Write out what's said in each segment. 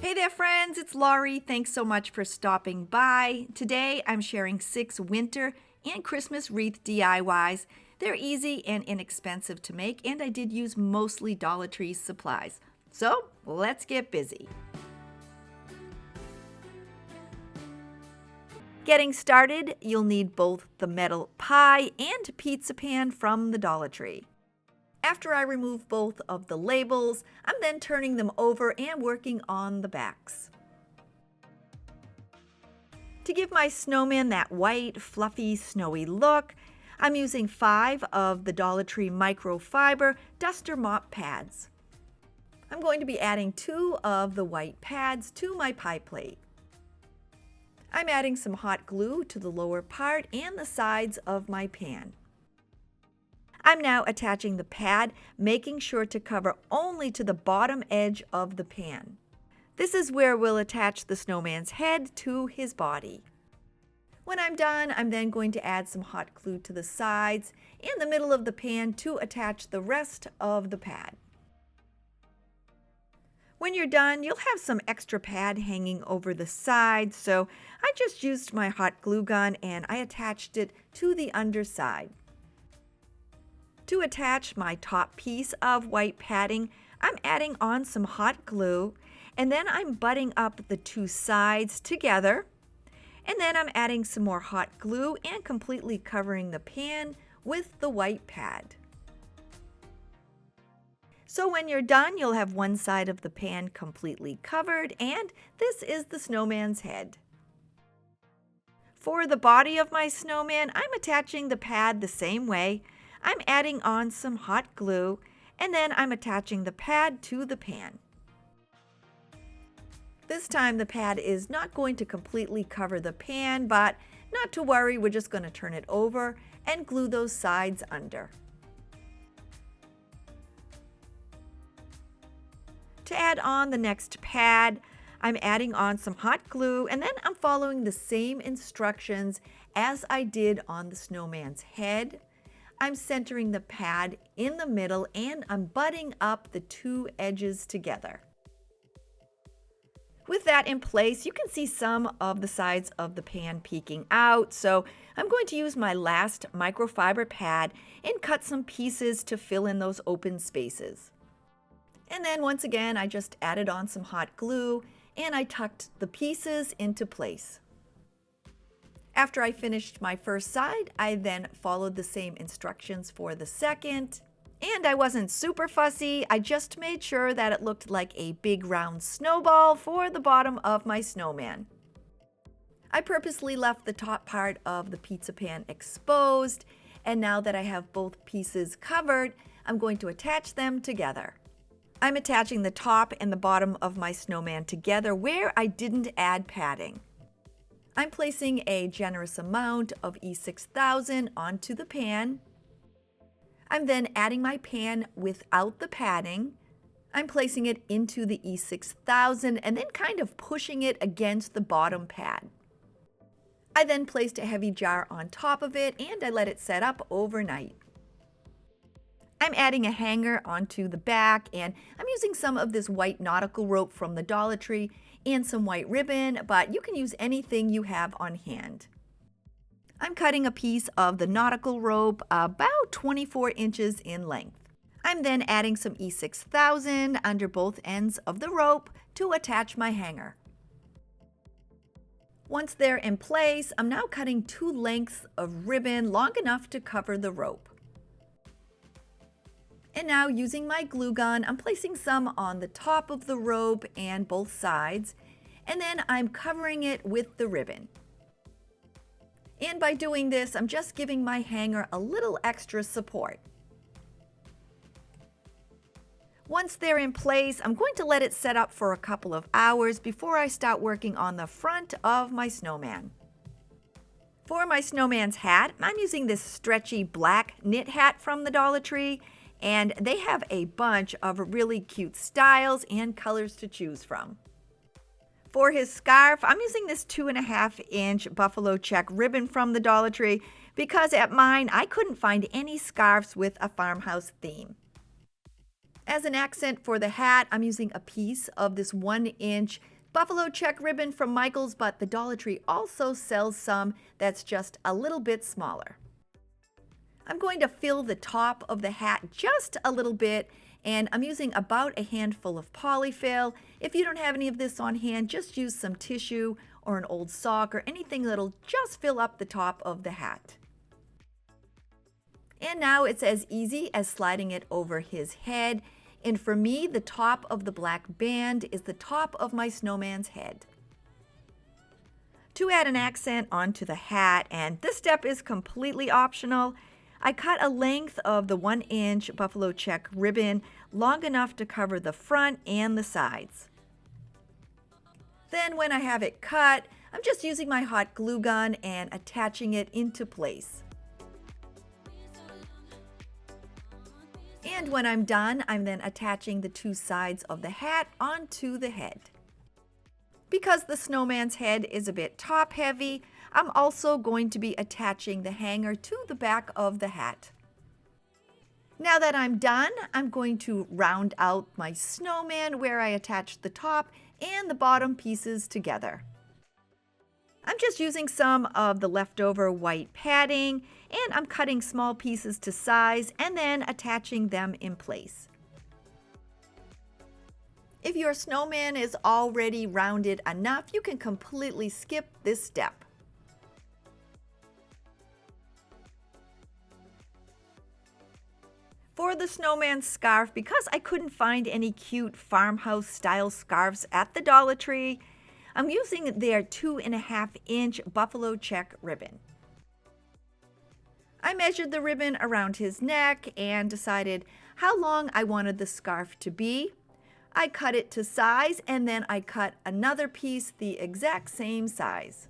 Hey there friends, it's Laurie. Thanks so much for stopping by. Today I'm sharing 6 winter and Christmas wreath DIYs. They're easy and inexpensive to make, and I did use mostly Dollar Tree supplies. So let's get busy. Getting started, you'll need both the metal pie and pizza pan from the Dollar Tree. After I remove both of the labels, I'm then turning them over and working on the backs. To give my snowman that white, fluffy, snowy look, I'm using 5 of the Dollar Tree microfiber duster mop pads. I'm going to be adding 2 of the white pads to my pie plate. I'm adding some hot glue to the lower part and the sides of my pan. I'm now attaching the pad, making sure to cover only to the bottom edge of the pan. This is where we'll attach the snowman's head to his body. When I'm done, I'm then going to add some hot glue to the sides and the middle of the pan to attach the rest of the pad. When you're done, you'll have some extra pad hanging over the sides, so I just used my hot glue gun and I attached it to the underside. To attach my top piece of white padding, I'm adding on some hot glue, and then I'm butting up the 2 sides together, and then I'm adding some more hot glue and completely covering the pan with the white pad. So when you're done, you'll have one side of the pan completely covered, and this is the snowman's head. For the body of my snowman, I'm attaching the pad the same way. I'm adding on some hot glue, and then I'm attaching the pad to the pan. This time the pad is not going to completely cover the pan, but not to worry, we're just going to turn it over and glue those sides under. To add on the next pad, I'm adding on some hot glue, and then I'm following the same instructions as I did on the snowman's head. I'm centering the pad in the middle and I'm butting up the 2 edges together. With that in place, you can see some of the sides of the pan peeking out, so I'm going to use my last microfiber pad and cut some pieces to fill in those open spaces. And then once again, I just added on some hot glue and I tucked the pieces into place. After I finished my first side, I then followed the same instructions for the second. And I wasn't super fussy, I just made sure that it looked like a big round snowball for the bottom of my snowman. I purposely left the top part of the pizza pan exposed, and now that I have both pieces covered, I'm going to attach them together. I'm attaching the top and the bottom of my snowman together where I didn't add padding. I'm placing a generous amount of E6000 onto the pan. I'm then adding my pan without the padding. I'm placing it into the E6000 and then kind of pushing it against the bottom pad. I then placed a heavy jar on top of it and I let it set up overnight. I'm adding a hanger onto the back, and I'm using some of this white nautical rope from the Dollar Tree and some white ribbon, but you can use anything you have on hand. I'm cutting a piece of the nautical rope about 24 inches in length. I'm then adding some E6000 under both ends of the rope to attach my hanger. Once they're in place, I'm now cutting 2 lengths of ribbon long enough to cover the rope. And now using my glue gun, I'm placing some on the top of the rope and both sides, and then I'm covering it with the ribbon. And by doing this, I'm just giving my hanger a little extra support. Once they're in place, I'm going to let it set up for a couple of hours before I start working on the front of my snowman. For my snowman's hat, I'm using this stretchy black knit hat from the Dollar Tree, and they have a bunch of really cute styles and colors to choose from. For his scarf, I'm using this 2.5-inch buffalo check ribbon from the Dollar Tree because at mine I couldn't find any scarves with a farmhouse theme. As an accent for the hat, I'm using a piece of this 1-inch buffalo check ribbon from Michaels, but the Dollar Tree also sells some that's just a little bit smaller. I'm going to fill the top of the hat just a little bit, and I'm using about a handful of polyfill. If you don't have any of this on hand, just use some tissue or an old sock or anything that'll just fill up the top of the hat. And now it's as easy as sliding it over his head. And for me, the top of the black band is the top of my snowman's head. To add an accent onto the hat, and this step is completely optional, I cut a length of the 1-inch buffalo check ribbon long enough to cover the front and the sides. Then when I have it cut, I'm just using my hot glue gun and attaching it into place. And when I'm done, I'm then attaching the two sides of the hat onto the head. Because the snowman's head is a bit top heavy, I'm also going to be attaching the hanger to the back of the hat. Now that I'm done, I'm going to round out my snowman where I attached the top and the bottom pieces together. I'm just using some of the leftover white padding, and I'm cutting small pieces to size and then attaching them in place. If your snowman is already rounded enough, you can completely skip this step. For the snowman scarf, because I couldn't find any cute farmhouse style scarves at the Dollar Tree, I'm using their 2.5-inch buffalo check ribbon. I measured the ribbon around his neck and decided how long I wanted the scarf to be. I cut it to size, and then I cut another piece the exact same size.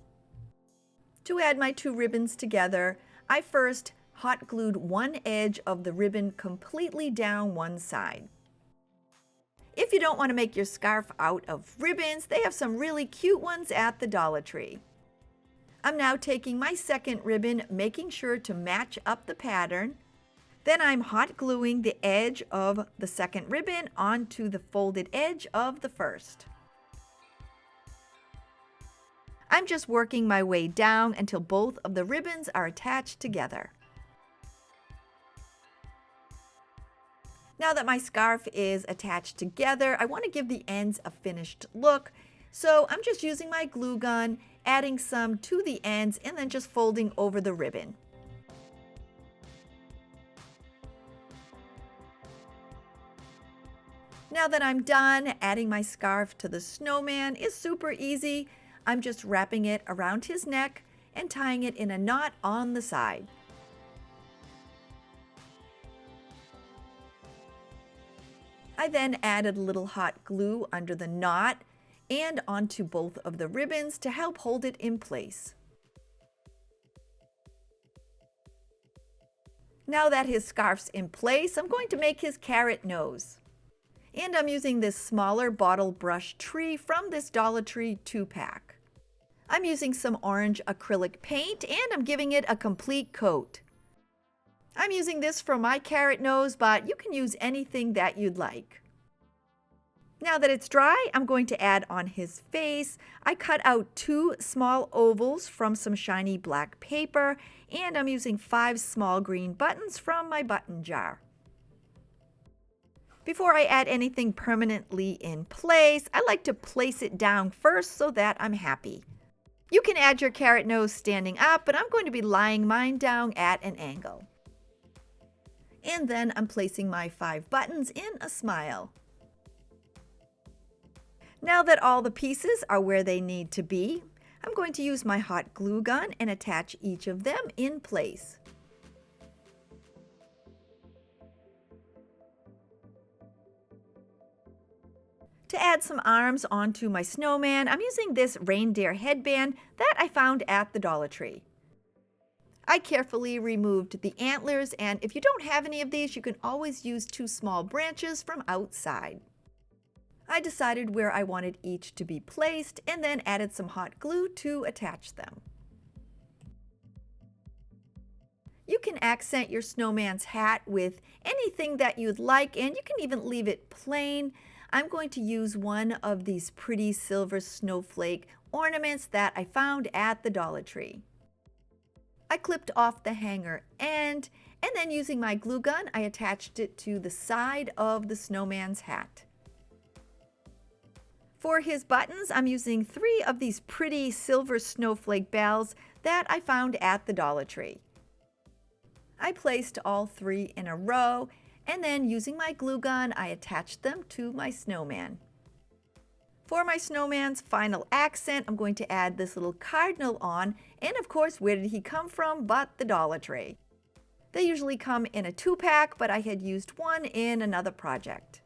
To add my two ribbons together, I first hot glued one edge of the ribbon completely down one side. If you don't want to make your scarf out of ribbons, they have some really cute ones at the Dollar Tree. I'm now taking my second ribbon, making sure to match up the pattern. Then I'm hot gluing the edge of the second ribbon onto the folded edge of the first. I'm just working my way down until both of the ribbons are attached together. Now that my scarf is attached together, I want to give the ends a finished look, so I'm just using my glue gun, adding some to the ends, and then just folding over the ribbon. Now that I'm done, adding my scarf to the snowman is super easy. I'm just wrapping it around his neck and tying it in a knot on the side. I then added a little hot glue under the knot and onto both of the ribbons to help hold it in place. Now that his scarf's in place, I'm going to make his carrot nose. And I'm using this smaller bottle brush tree from this Dollar Tree 2-pack. I'm using some orange acrylic paint, and I'm giving it a complete coat. I'm using this for my carrot nose, but you can use anything that you'd like. Now that it's dry, I'm going to add on his face. I cut out 2 small ovals from some shiny black paper, and I'm using 5 small green buttons from my button jar. Before I add anything permanently in place, I like to place it down first so that I'm happy. You can add your carrot nose standing up, but I'm going to be lying mine down at an angle. And then I'm placing my 5 buttons in a smile. Now that all the pieces are where they need to be, I'm going to use my hot glue gun and attach each of them in place. To add some arms onto my snowman, I'm using this reindeer headband that I found at the Dollar Tree. I carefully removed the antlers, and if you don't have any of these, you can always use 2 small branches from outside. I decided where I wanted each to be placed and then added some hot glue to attach them. You can accent your snowman's hat with anything that you'd like, and you can even leave it plain. I'm going to use one of these pretty silver snowflake ornaments that I found at the Dollar Tree. I clipped off the hanger end, and then using my glue gun, I attached it to the side of the snowman's hat. For his buttons, I'm using 3 of these pretty silver snowflake bells that I found at the Dollar Tree. I placed all 3 in a row, and then using my glue gun, I attached them to my snowman. For my snowman's final accent, I'm going to add this little cardinal on, and of course, where did he come from but the Dollar Tree? They usually come in a 2-pack, but I had used one in another project.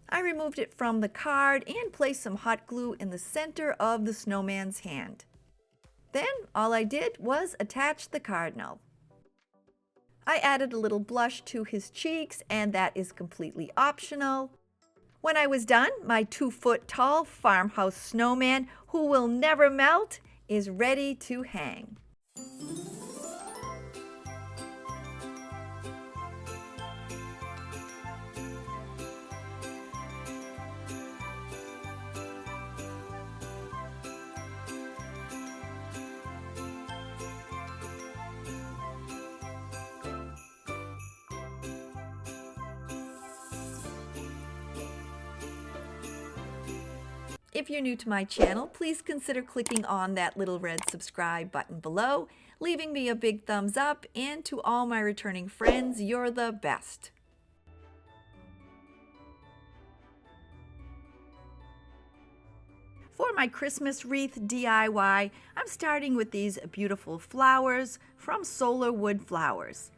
I removed it from the card and placed some hot glue in the center of the snowman's hand. Then all I did was attach the cardinal. I added a little blush to his cheeks, and that is completely optional. When I was done, my 2-foot-tall farmhouse snowman, who will never melt, is ready to hang. If you're new to my channel, please consider clicking on that little red subscribe button below, leaving me a big thumbs up, and to all my returning friends, you're the best. For my Christmas wreath DIY, I'm starting with these beautiful flowers from SOLA Wood Flowers.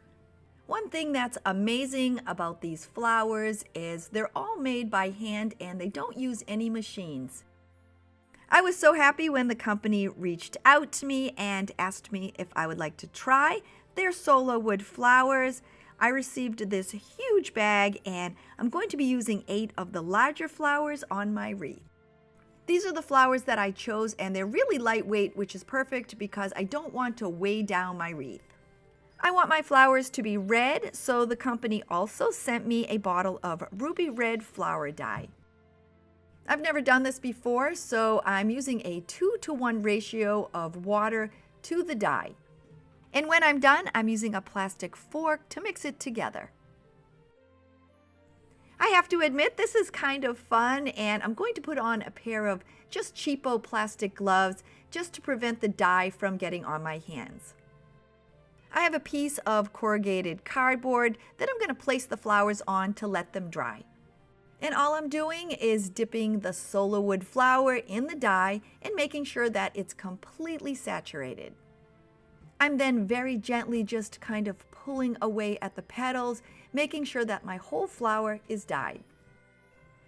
One thing that's amazing about these flowers is they're all made by hand and they don't use any machines. I was so happy when the company reached out to me and asked me if I would like to try their SOLA Wood Flowers. I received this huge bag and I'm going to be using 8 of the larger flowers on my wreath. These are the flowers that I chose, and they're really lightweight, which is perfect because I don't want to weigh down my wreath. I want my flowers to be red, so the company also sent me a bottle of ruby red flower dye. I've never done this before, so I'm using a 2-to-1 ratio of water to the dye. And when I'm done, I'm using a plastic fork to mix it together. I have to admit, this is kind of fun, and I'm going to put on a pair of just cheapo plastic gloves just to prevent the dye from getting on my hands. I have a piece of corrugated cardboard that I'm going to place the flowers on to let them dry. And all I'm doing is dipping the SOLA Wood flower in the dye and making sure that it's completely saturated. I'm then very gently just kind of pulling away at the petals, making sure that my whole flower is dyed.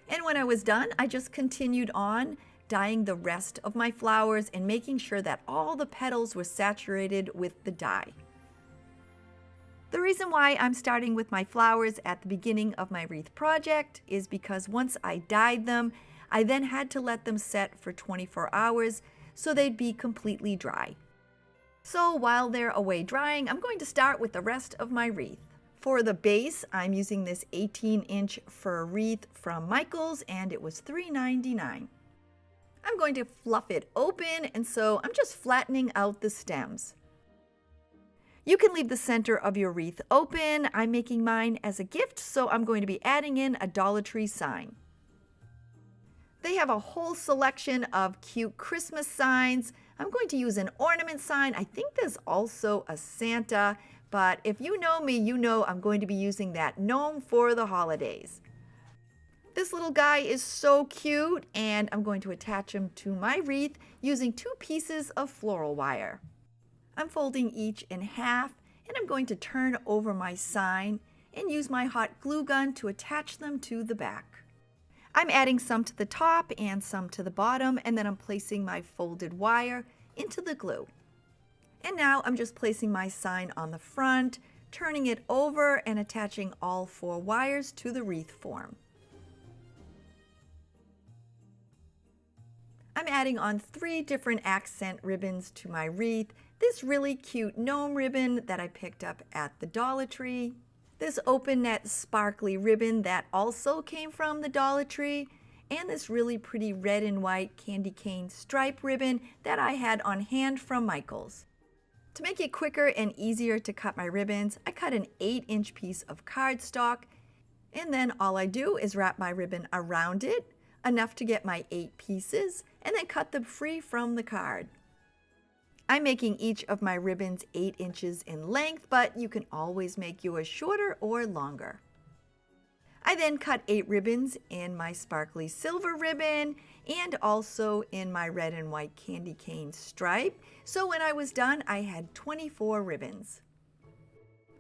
And when I was done, I just continued on dyeing the rest of my flowers and making sure that all the petals were saturated with the dye. The reason why I'm starting with my flowers at the beginning of my wreath project is because once I dyed them, I then had to let them set for 24 hours so they'd be completely dry. So while they're away drying, I'm going to start with the rest of my wreath. For the base, I'm using this 18-inch fir wreath from Michaels, and it was $3.99. I'm going to fluff it open, and so I'm just flattening out the stems. You can leave the center of your wreath open. I'm making mine as a gift, so I'm going to be adding in a Dollar Tree sign. They have a whole selection of cute Christmas signs. I'm going to use an ornament sign. I think there's also a Santa, but if you know me, you know I'm going to be using that gnome for the holidays. This little guy is so cute, and I'm going to attach him to my wreath using 2 pieces of floral wire. I'm folding each in half, and I'm going to turn over my sign and use my hot glue gun to attach them to the back. I'm adding some to the top and some to the bottom, and then I'm placing my folded wire into the glue. And now I'm just placing my sign on the front, turning it over and attaching all 4 wires to the wreath form. I'm adding on 3 different accent ribbons to my wreath. this really cute gnome ribbon that I picked up at the Dollar Tree, this open net sparkly ribbon that also came from the Dollar Tree, and this really pretty red and white candy cane stripe ribbon that I had on hand from Michael's. To make it quicker and easier to cut my ribbons, I cut an 8-inch piece of cardstock, and then all I do is wrap my ribbon around it, enough to get my 8 pieces, and then cut them free from the card. I'm making each of my ribbons 8 inches in length, but you can always make yours shorter or longer. I then cut 8 ribbons in my sparkly silver ribbon and also in my red and white candy cane stripe. So when I was done, I had 24 ribbons.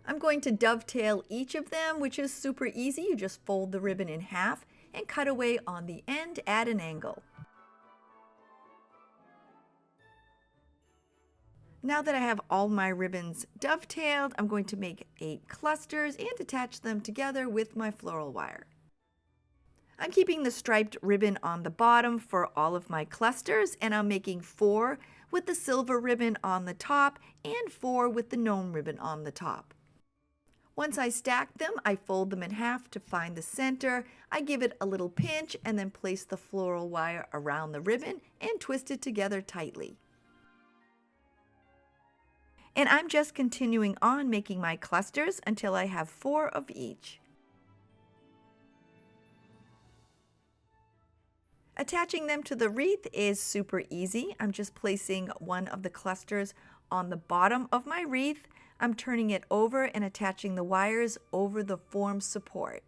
I'm going to dovetail each of them, which is super easy. You just fold the ribbon in half and cut away on the end at an angle. Now that I have all my ribbons dovetailed, I'm going to make 8 clusters and attach them together with my floral wire. I'm keeping the striped ribbon on the bottom for all of my clusters, and I'm making 4 with the silver ribbon on the top and 4 with the gnome ribbon on the top. Once I stack them, I fold them in half to find the center. I give it a little pinch and then place the floral wire around the ribbon and twist it together tightly. And I'm just continuing on making my clusters until I have 4 of each. Attaching them to the wreath is super easy. I'm just placing one of the clusters on the bottom of my wreath. I'm turning it over and attaching the wires over the form support.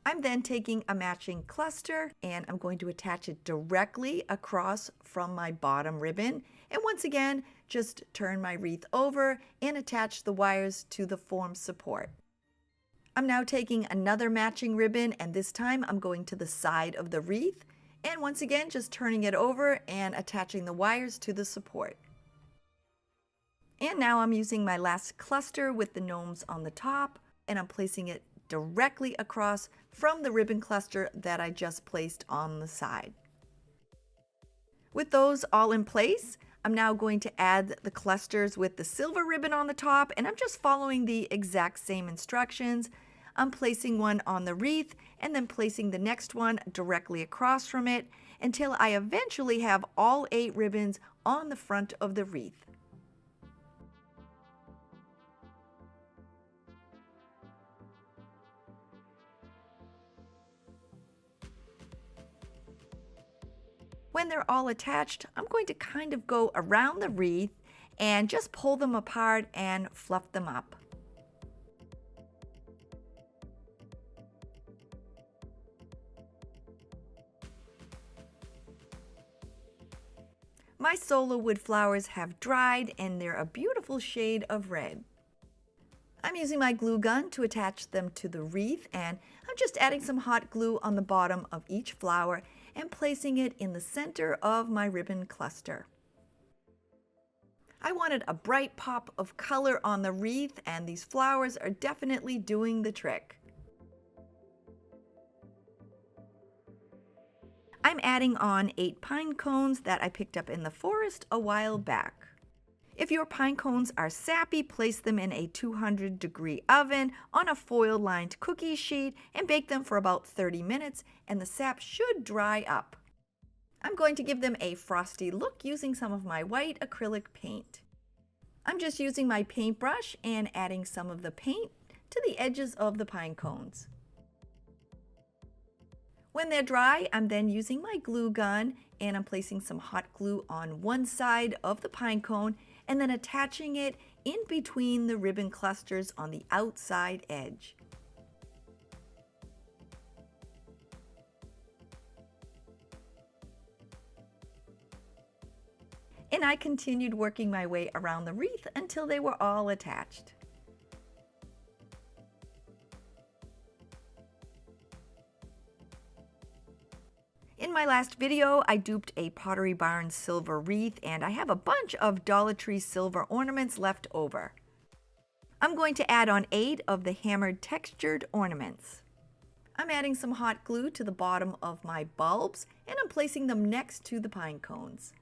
I'm then taking a matching cluster and I'm going to attach it directly across from my bottom ribbon. And once again, just turn my wreath over and attach the wires to the form support. I'm now taking another matching ribbon, and this time I'm going to the side of the wreath. And once again, just turning it over and attaching the wires to the support. And now I'm using my last cluster with the gnomes on the top, and I'm placing it directly across from the ribbon cluster that I just placed on the side. With those all in place, I'm now going to add the clusters with the silver ribbon on the top, and I'm just following the exact same instructions. I'm placing one on the wreath and then placing the next one directly across from it until I eventually have all 8 ribbons on the front of the wreath. When they're all attached, I'm going to kind of go around the wreath and just pull them apart and fluff them up. My SOLA wood flowers have dried and they're a beautiful shade of red. I'm using my glue gun to attach them to the wreath, and I'm just adding some hot glue on the bottom of each flower and placing it in the center of my ribbon cluster. I wanted a bright pop of color on the wreath, and these flowers are definitely doing the trick. I'm adding on 8 pine cones that I picked up in the forest a while back. If your pine cones are sappy, place them in a 200-degree oven on a foil-lined cookie sheet and bake them for about 30 minutes, and the sap should dry up. I'm going to give them a frosty look using some of my white acrylic paint. I'm just using my paintbrush and adding some of the paint to the edges of the pine cones. When they're dry, I'm then using my glue gun and I'm placing some hot glue on one side of the pine cone and then attaching it in between the ribbon clusters on the outside edge. And I continued working my way around the wreath until they were all attached. In my last video, I duped a Pottery Barn silver wreath, and I have a bunch of Dollar Tree silver ornaments left over. I'm going to add on 8 of the hammered textured ornaments. I'm adding some hot glue to the bottom of my bulbs, and I'm placing them next to the pine cones.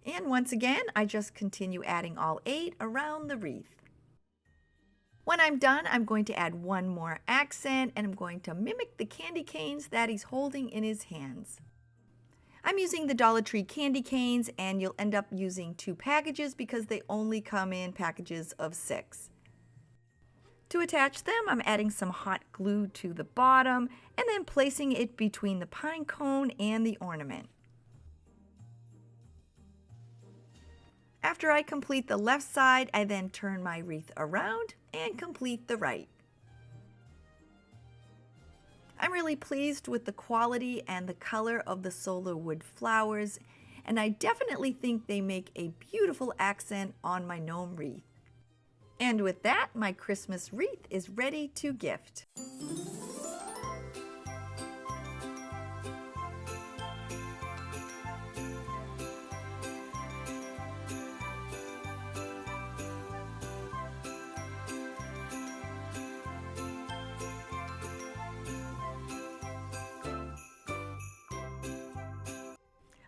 And once again, I just continue adding all 8 around the wreath. When I'm done, I'm going to add one more accent, and I'm going to mimic the candy canes that he's holding in his hands. I'm using the Dollar Tree candy canes, and you'll end up using 2 packages because they only come in packages of 6. To attach them, I'm adding some hot glue to the bottom and then placing it between the pine cone and the ornament. After I complete the left side, I then turn my wreath around and complete the right. I'm really pleased with the quality and the color of the SOLA wood flowers, and I definitely think they make a beautiful accent on my gnome wreath. And with that, my Christmas wreath is ready to gift.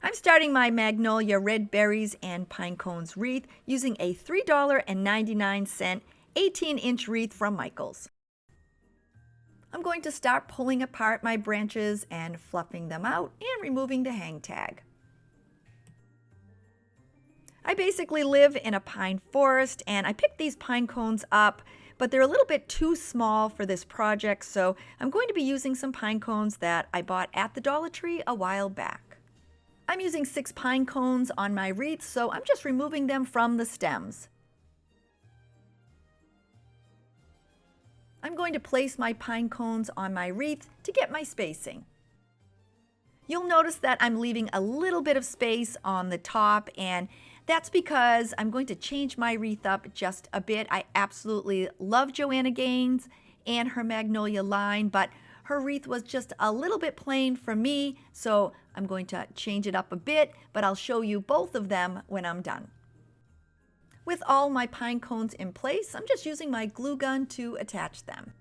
I'm starting my Magnolia red berries and pine cones wreath using a $3.99 18-inch wreath from Michael's. I'm going to start pulling apart my branches and fluffing them out and removing the hang tag. I basically live in a pine forest, and I picked these pine cones up, but they're a little bit too small for this project, so I'm going to be using some pine cones that I bought at the Dollar Tree a while back. I'm using 6 pine cones on my wreath, so I'm just removing them from the stems. I'm going to place my pine cones on my wreath to get my spacing. You'll notice that I'm leaving a little bit of space on the top, and that's because I'm going to change my wreath up just a bit. I absolutely love Joanna Gaines and her Magnolia line, but her wreath was just a little bit plain for me, so I'm going to change it up a bit, but I'll show you both of them when I'm done. With all my pine cones in place, I'm just using my glue gun to attach them.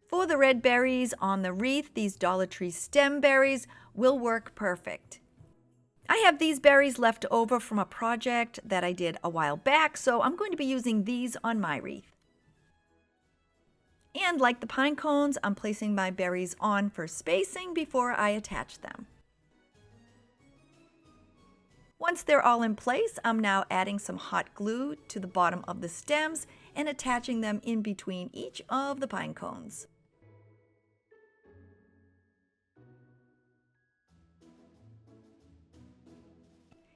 For the red berries on the wreath, these Dollar Tree stem berries will work perfect. I have these berries left over from a project that I did a while back, so I'm going to be using these on my wreath. And like the pine cones, I'm placing my berries on for spacing before I attach them. Once they're all in place, I'm now adding some hot glue to the bottom of the stems and attaching them in between each of the pine cones.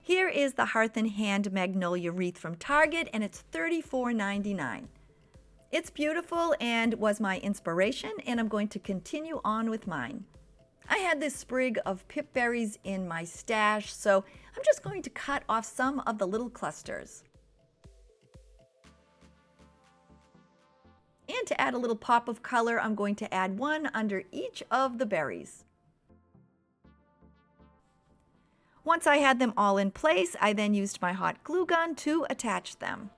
Here is the Hearth and Hand Magnolia wreath from Target, and it's $34.99. It's beautiful and was my inspiration, and I'm going to continue on with mine. I had this sprig of pipberries in my stash, so I'm just going to cut off some of the little clusters. And to add a little pop of color, I'm going to add one under each of the berries. Once I had them all in place, I then used my hot glue gun to attach them.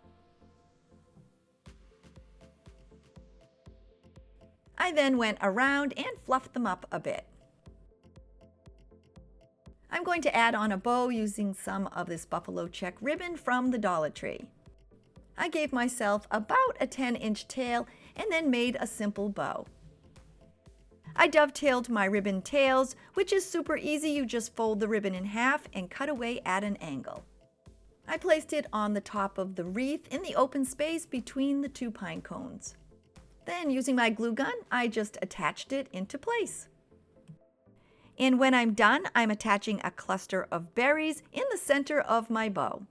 I then went around and fluffed them up a bit. I'm going to add on a bow using some of this buffalo check ribbon from the Dollar Tree. I gave myself about a 10-inch tail and then made a simple bow. I dovetailed my ribbon tails, which is super easy. You just fold the ribbon in half and cut away at an angle. I placed it on the top of the wreath in the open space between the 2 pine cones. Then, using my glue gun, I just attached it into place. And when I'm done, I'm attaching a cluster of berries in the center of my bow.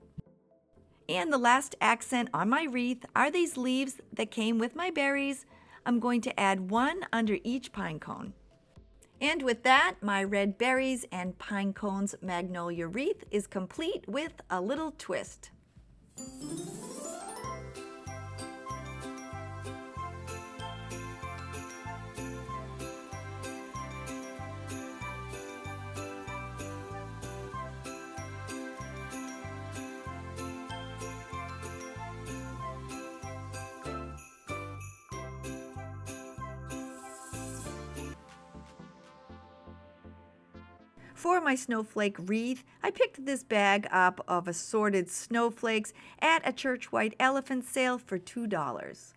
And the last accent on my wreath are these leaves that came with my berries. I'm going to add one under each pine cone. And with that, my red berries and pine cones Magnolia wreath is complete with a little twist. For my snowflake wreath, I picked this bag up of assorted snowflakes at a church white elephant sale for $2.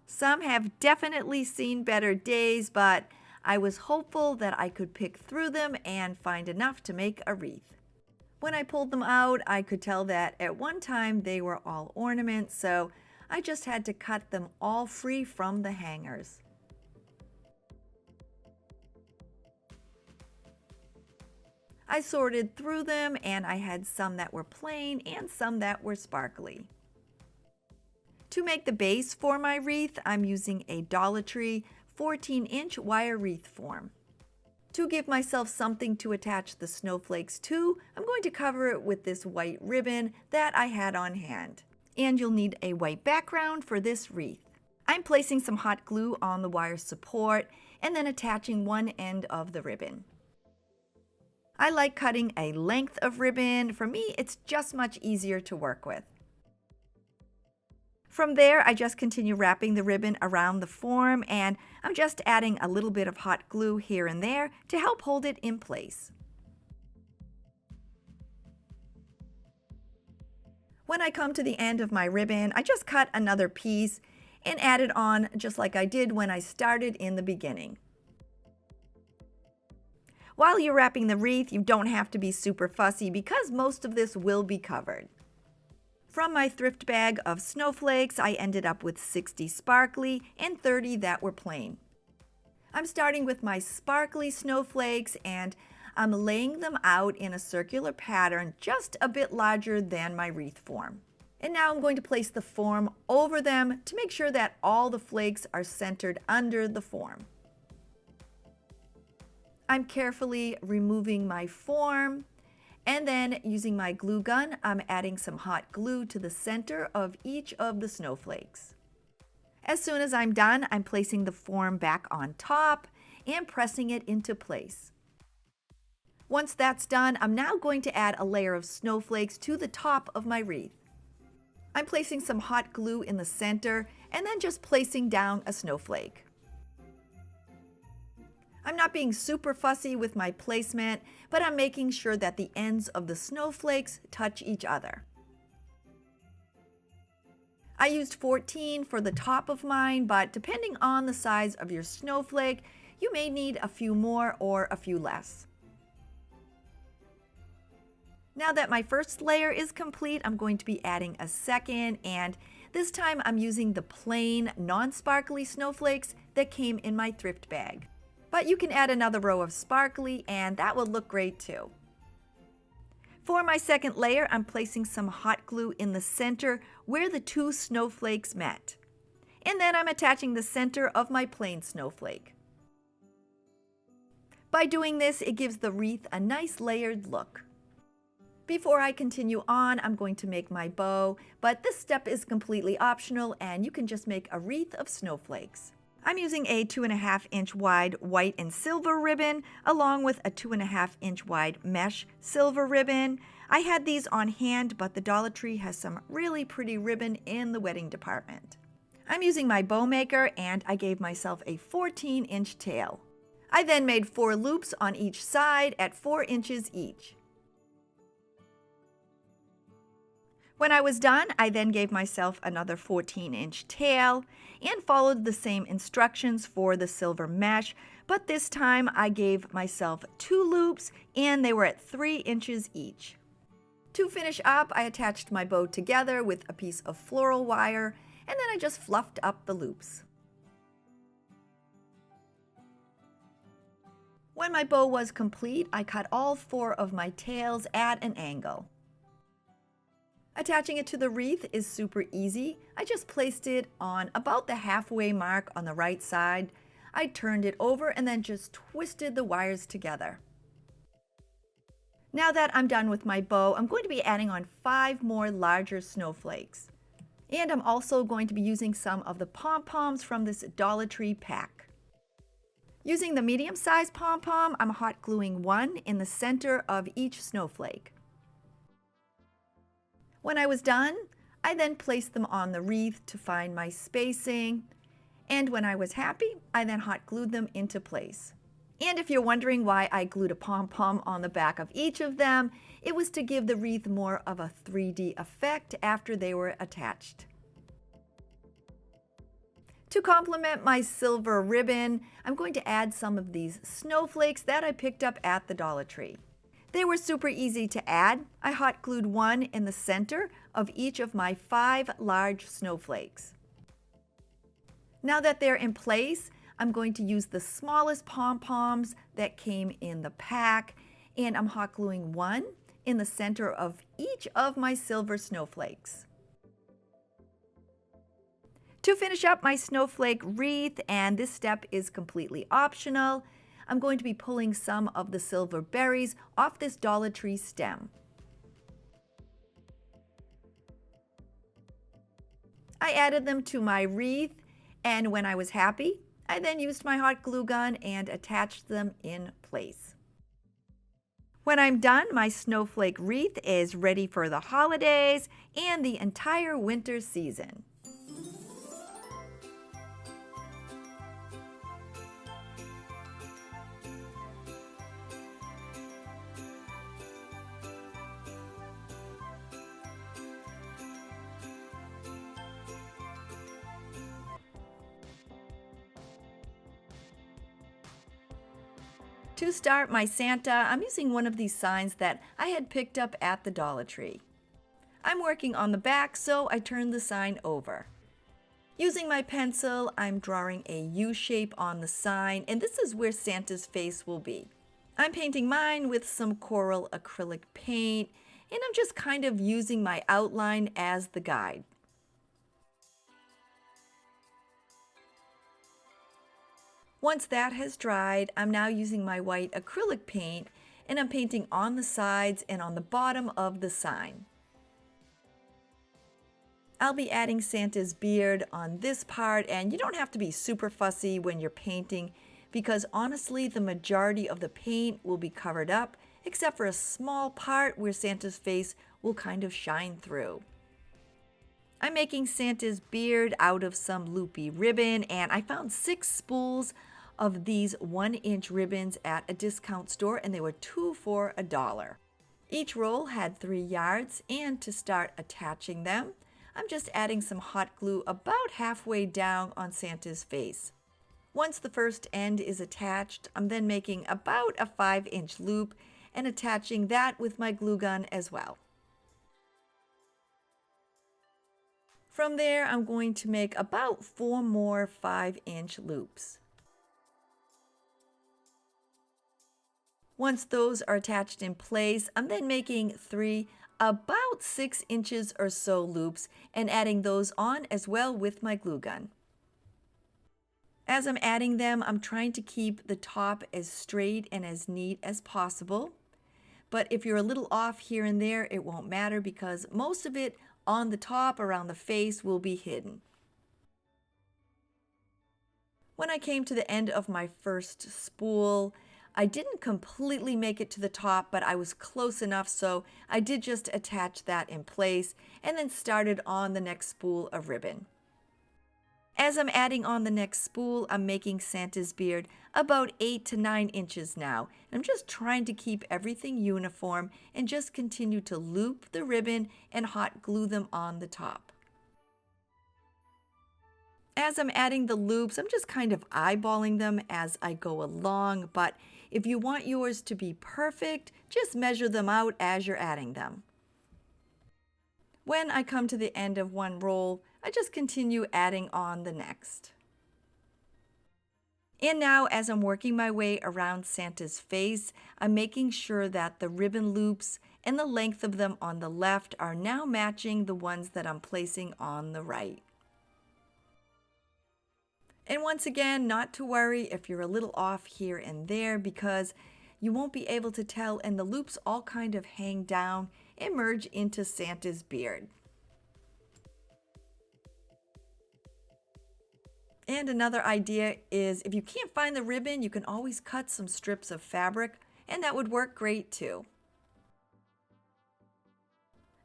Some have definitely seen better days, but I was hopeful that I could pick through them and find enough to make a wreath. When I pulled them out, I could tell that at one time they were all ornaments, so I just had to cut them all free from the hangers. I sorted through them and I had some that were plain and some that were sparkly. To make the base for my wreath, I'm using a Dollar Tree 14-inch wire wreath form. To give myself something to attach the snowflakes to, I'm going to cover it with this white ribbon that I had on hand. And you'll need a white background for this wreath. I'm placing some hot glue on the wire support and then attaching one end of the ribbon. I like cutting a length of ribbon. For me, it's just much easier to work with. From there, I just continue wrapping the ribbon around the form, and I'm just adding a little bit of hot glue here and there to help hold it in place. When I come to the end of my ribbon, I just cut another piece and add it on just like I did when I started in the beginning. While you're wrapping the wreath, you don't have to be super fussy because most of this will be covered. From my thrift bag of snowflakes, I ended up with 60 sparkly and 30 that were plain. I'm starting with my sparkly snowflakes and I'm laying them out in a circular pattern just a bit larger than my wreath form. And now I'm going to place the form over them to make sure that all the flakes are centered under the form. I'm carefully removing my form, and then using my glue gun, I'm adding some hot glue to the center of each of the snowflakes. As soon as I'm done, I'm placing the form back on top and pressing it into place. Once that's done, I'm now going to add a layer of snowflakes to the top of my wreath. I'm placing some hot glue in the center and then just placing down a snowflake. I'm not being super fussy with my placement, but I'm making sure that the ends of the snowflakes touch each other. I used 14 for the top of mine, but depending on the size of your snowflake, you may need a few more or a few less. Now that my first layer is complete, I'm going to be adding a second, and this time I'm using the plain, non-sparkly snowflakes that came in my thrift bag. But you can add another row of sparkly and that will look great too. For my second layer, I'm placing some hot glue in the center where the two snowflakes met. And then I'm attaching the center of my plain snowflake. By doing this, it gives the wreath a nice layered look. Before I continue on, I'm going to make my bow, but this step is completely optional and you can just make a wreath of snowflakes. I'm using a 2.5-inch wide white and silver ribbon along with a 2.5-inch wide mesh silver ribbon. I had these on hand, but the Dollar Tree has some really pretty ribbon in the wedding department. I'm using my bow maker and I gave myself a 14-inch tail. I then made 4 loops on each side at 4 inches each. When I was done, I then gave myself another 14-inch tail and followed the same instructions for the silver mesh, but this time I gave myself 2 loops and they were at 3 inches each. To finish up, I attached my bow together with a piece of floral wire and then I just fluffed up the loops. When my bow was complete, I cut all 4 of my tails at an angle. Attaching it to the wreath is super easy. I just placed it on about the halfway mark on the right side. I turned it over and then just twisted the wires together. Now that I'm done with my bow, I'm going to be adding on 5 more larger snowflakes. And I'm also going to be using some of the pom-poms from this Dollar Tree pack. Using the medium-sized pom-pom, I'm hot gluing 1 in the center of each snowflake. When I was done, I then placed them on the wreath to find my spacing, and when I was happy, I then hot glued them into place. And if you're wondering why I glued a pom-pom on the back of each of them, it was to give the wreath more of a 3D effect after they were attached. To complement my silver ribbon, I'm going to add some of these snowflakes that I picked up at the Dollar Tree. They were super easy to add. I hot glued one in the center of each of my 5 large snowflakes. Now that they're in place, I'm going to use the smallest pom-poms that came in the pack, and I'm hot gluing one in the center of each of my silver snowflakes. To finish up my snowflake wreath, and this step is completely optional, I'm going to be pulling some of the silver berries off this Dollar Tree stem. I added them to my wreath, and when I was happy, I then used my hot glue gun and attached them in place. When I'm done, my snowflake wreath is ready for the holidays and the entire winter season. To start my Santa, I'm using one of these signs that I had picked up at the Dollar Tree. I'm working on the back, so I turned the sign over. Using my pencil, I'm drawing a U shape on the sign, and this is where Santa's face will be. I'm painting mine with some coral acrylic paint, and I'm just kind of using my outline as the guide. Once that has dried, I'm now using my white acrylic paint, and I'm painting on the sides and on the bottom of the sign. I'll be adding Santa's beard on this part, and you don't have to be super fussy when you're painting because honestly the majority of the paint will be covered up except for a small part where Santa's face will kind of shine through. I'm making Santa's beard out of some loopy ribbon, and I found 6 spools of these 1-inch ribbons at a discount store, and they were 2 for $1. Each roll had 3 yards, and to start attaching them, I'm just adding some hot glue about halfway down on Santa's face. Once the first end is attached, I'm then making about a 5-inch loop and attaching that with my glue gun as well. From there, I'm going to make about 4 more 5-inch loops. Once those are attached in place, I'm then making 3 about 6 inches or so loops and adding those on as well with my glue gun. As I'm adding them, I'm trying to keep the top as straight and as neat as possible. But if you're a little off here and there, it won't matter because most of it on the top around the face will be hidden. When I came to the end of my first spool, I didn't completely make it to the top, but I was close enough, so I did just attach that in place and then started on the next spool of ribbon. As I'm adding on the next spool, I'm making Santa's beard about 8 to 9 inches now. I'm just trying to keep everything uniform and just continue to loop the ribbon and hot glue them on the top. As I'm adding the loops, I'm just kind of eyeballing them as I go along, but if you want yours to be perfect, just measure them out as you're adding them. When I come to the end of one roll, I just continue adding on the next. And now, as I'm working my way around Santa's face, I'm making sure that the ribbon loops and the length of them on the left are now matching the ones that I'm placing on the right. And once again, not to worry if you're a little off here and there because you won't be able to tell, and the loops all kind of hang down and merge into Santa's beard. And another idea is if you can't find the ribbon, you can always cut some strips of fabric, and that would work great too.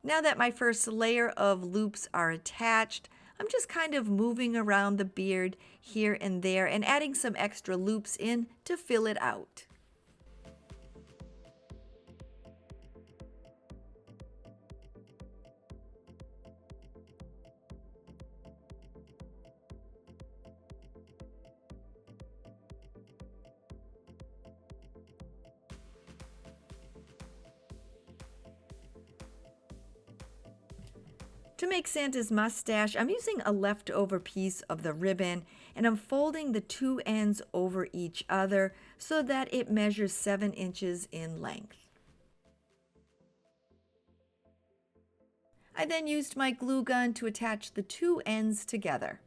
Now that my first layer of loops are attached, I'm just kind of moving around the beard here and there and adding some extra loops in to fill it out. To make Santa's mustache, I'm using a leftover piece of the ribbon and I'm folding the two ends over each other so that it measures 7 inches in length. I then used my glue gun to attach the two ends together.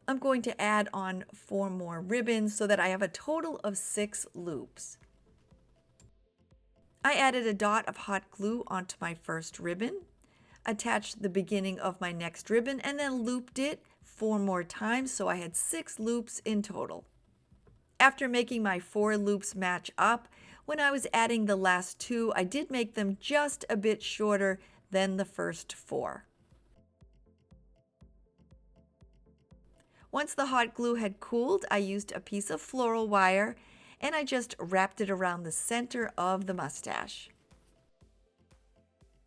I'm going to add on 4 more ribbons so that I have a total of 6 loops. I added a dot of hot glue onto my first ribbon, attached the beginning of my next ribbon, and then looped it 4 more times, so I had 6 loops in total. After making my 4 loops match up, when I was adding the last 2, I did make them just a bit shorter than the first 4. Once the hot glue had cooled, I used a piece of floral wire and I just wrapped it around the center of the mustache.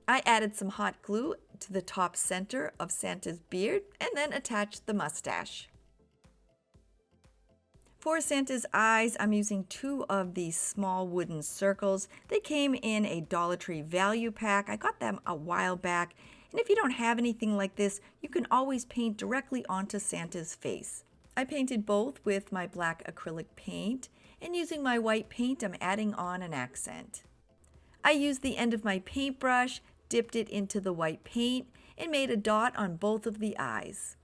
I added some hot glue to the top center of Santa's beard and then attached the mustache. For Santa's eyes, I'm using 2 of these small wooden circles. They came in a Dollar Tree value pack. I got them a while back. And if you don't have anything like this, you can always paint directly onto Santa's face. I painted both with my black acrylic paint, and using my white paint, I'm adding on an accent. I used the end of my paintbrush, dipped it into the white paint, and made a dot on both of the eyes.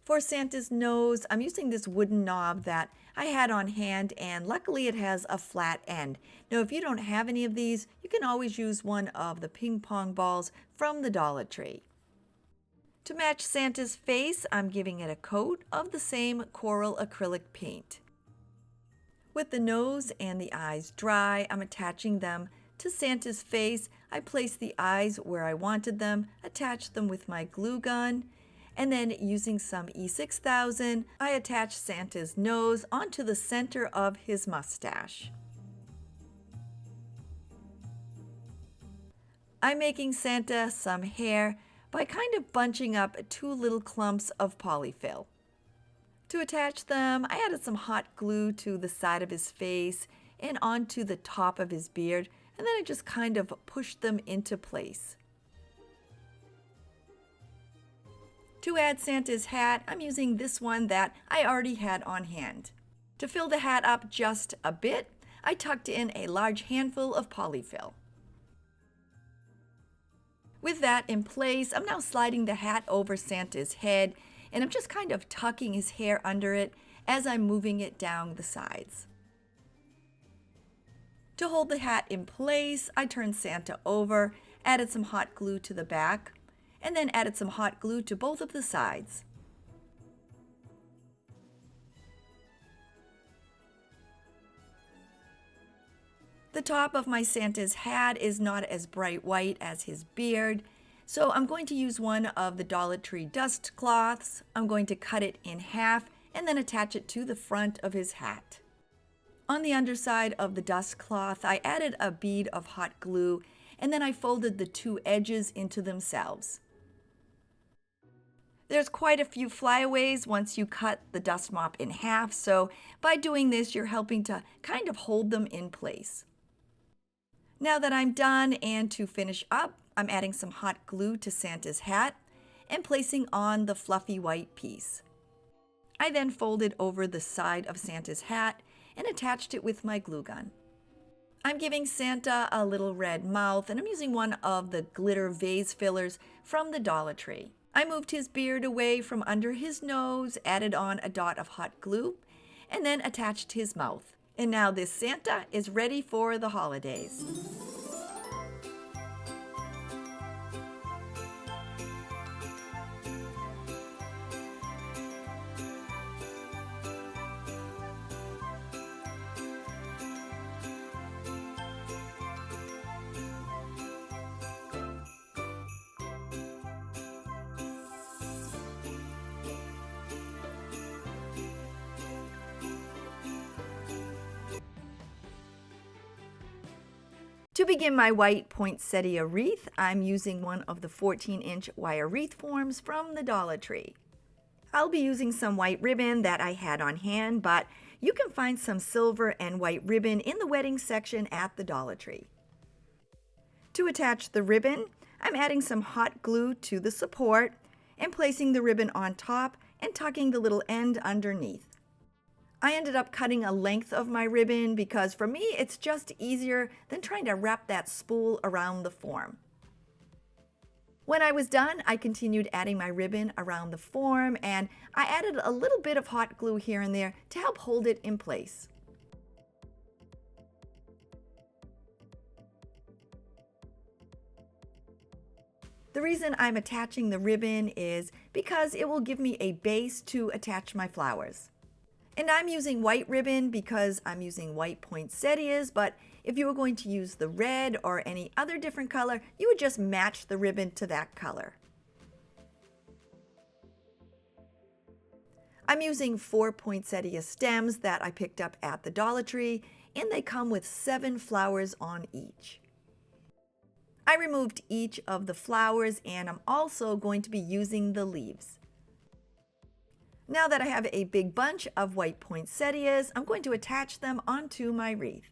For Santa's nose, I'm using this wooden knob that I had on hand, and luckily it has a flat end. Now, if you don't have any of these, you can always use one of the ping pong balls from the Dollar Tree. To match Santa's face, I'm giving it a coat of the same coral acrylic paint. With the nose and the eyes dry, I'm attaching them to Santa's face. I placed the eyes where I wanted them, attached them with my glue gun, and then using some E6000, I attached Santa's nose onto the center of his mustache. I'm making Santa some hair by kind of bunching up 2 little clumps of polyfill. To attach them, I added some hot glue to the side of his face and onto the top of his beard, and then I just kind of pushed them into place. To add Santa's hat, I'm using this one that I already had on hand. To fill the hat up just a bit, I tucked in a large handful of polyfill. With that in place, I'm now sliding the hat over Santa's head, and I'm just kind of tucking his hair under it as I'm moving it down the sides. To hold the hat in place, I turned Santa over, added some hot glue to the back, and then added some hot glue to both of the sides. The top of my Santa's hat is not as bright white as his beard, so I'm going to use one of the Dollar Tree dust cloths. I'm going to cut it in half and then attach it to the front of his hat. On the underside of the dust cloth, I added a bead of hot glue and then I folded the 2 edges into themselves. There's quite a few flyaways once you cut the dust mop in half, so by doing this, you're helping to kind of hold them in place. Now that I'm done, and to finish up, I'm adding some hot glue to Santa's hat and placing on the fluffy white piece. I then folded over the side of Santa's hat and attached it with my glue gun. I'm giving Santa a little red mouth, and I'm using one of the glitter vase fillers from the Dollar Tree. I moved his beard away from under his nose, added on a dot of hot glue, and then attached his mouth. And now this Santa is ready for the holidays. To begin my white poinsettia wreath, I'm using one of the 14-inch wire wreath forms from the Dollar Tree. I'll be using some white ribbon that I had on hand, but you can find some silver and white ribbon in the wedding section at the Dollar Tree. To attach the ribbon, I'm adding some hot glue to the support and placing the ribbon on top and tucking the little end underneath. I ended up cutting a length of my ribbon because for me it's just easier than trying to wrap that spool around the form. When I was done, I continued adding my ribbon around the form and I added a little bit of hot glue here and there to help hold it in place. The reason I'm attaching the ribbon is because it will give me a base to attach my flowers. And I'm using white ribbon because I'm using white poinsettias, but if you were going to use the red or any other different color, you would just match the ribbon to that color. I'm using 4 poinsettia stems that I picked up at the Dollar Tree, and they come with 7 flowers on each. I removed each of the flowers, and I'm also going to be using the leaves. Now that I have a big bunch of white poinsettias, I'm going to attach them onto my wreath.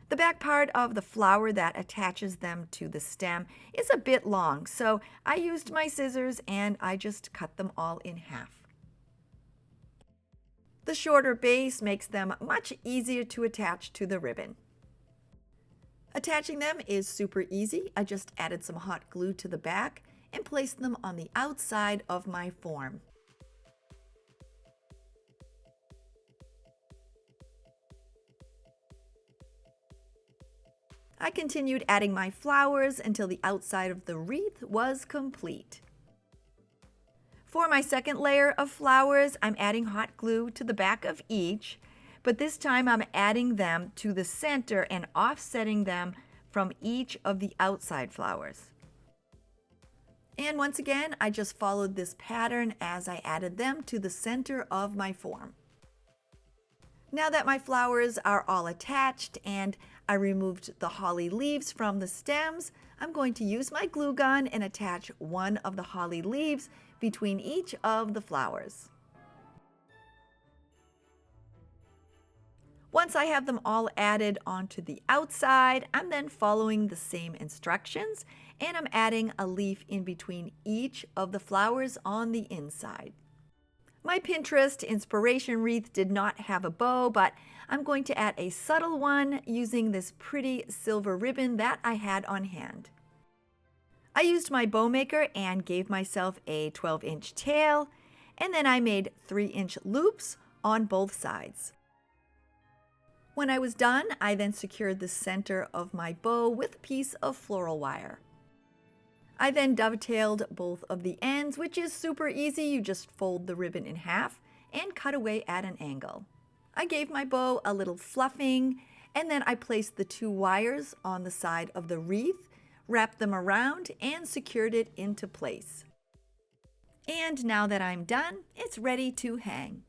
The back part of the flower that attaches them to the stem is a bit long, so I used my scissors and I just cut them all in half. The shorter base makes them much easier to attach to the ribbon. Attaching them is super easy. I just added some hot glue to the back and placed them on the outside of my form. I continued adding my flowers until the outside of the wreath was complete. For my second layer of flowers, I'm adding hot glue to the back of each, but this time I'm adding them to the center and offsetting them from each of the outside flowers. And once again, I just followed this pattern as I added them to the center of my form. Now that my flowers are all attached and I removed the holly leaves from the stems, I'm going to use my glue gun and attach one of the holly leaves between each of the flowers. Once I have them all added onto the outside, I'm then following the same instructions and I'm adding a leaf in between each of the flowers on the inside. My Pinterest inspiration wreath did not have a bow, but I'm going to add a subtle one using this pretty silver ribbon that I had on hand. I used my bow maker and gave myself a 12-inch tail, and then I made 3-inch loops on both sides. When I was done, I then secured the center of my bow with a piece of floral wire. I then dovetailed both of the ends, which is super easy. You just fold the ribbon in half and cut away at an angle. I gave my bow a little fluffing, and then I placed the 2 wires on the side of the wreath, wrapped them around, and secured it into place. And now that I'm done, it's ready to hang.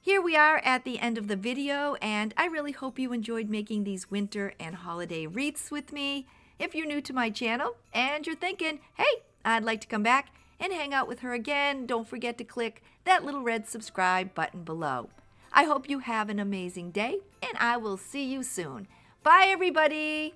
Here we are at the end of the video, and I really hope you enjoyed making these winter and holiday wreaths with me. If you're new to my channel and you're thinking, hey, I'd like to come back and hang out with her again, don't forget to click that little red subscribe button below. I hope you have an amazing day, and I will see you soon. Bye, everybody!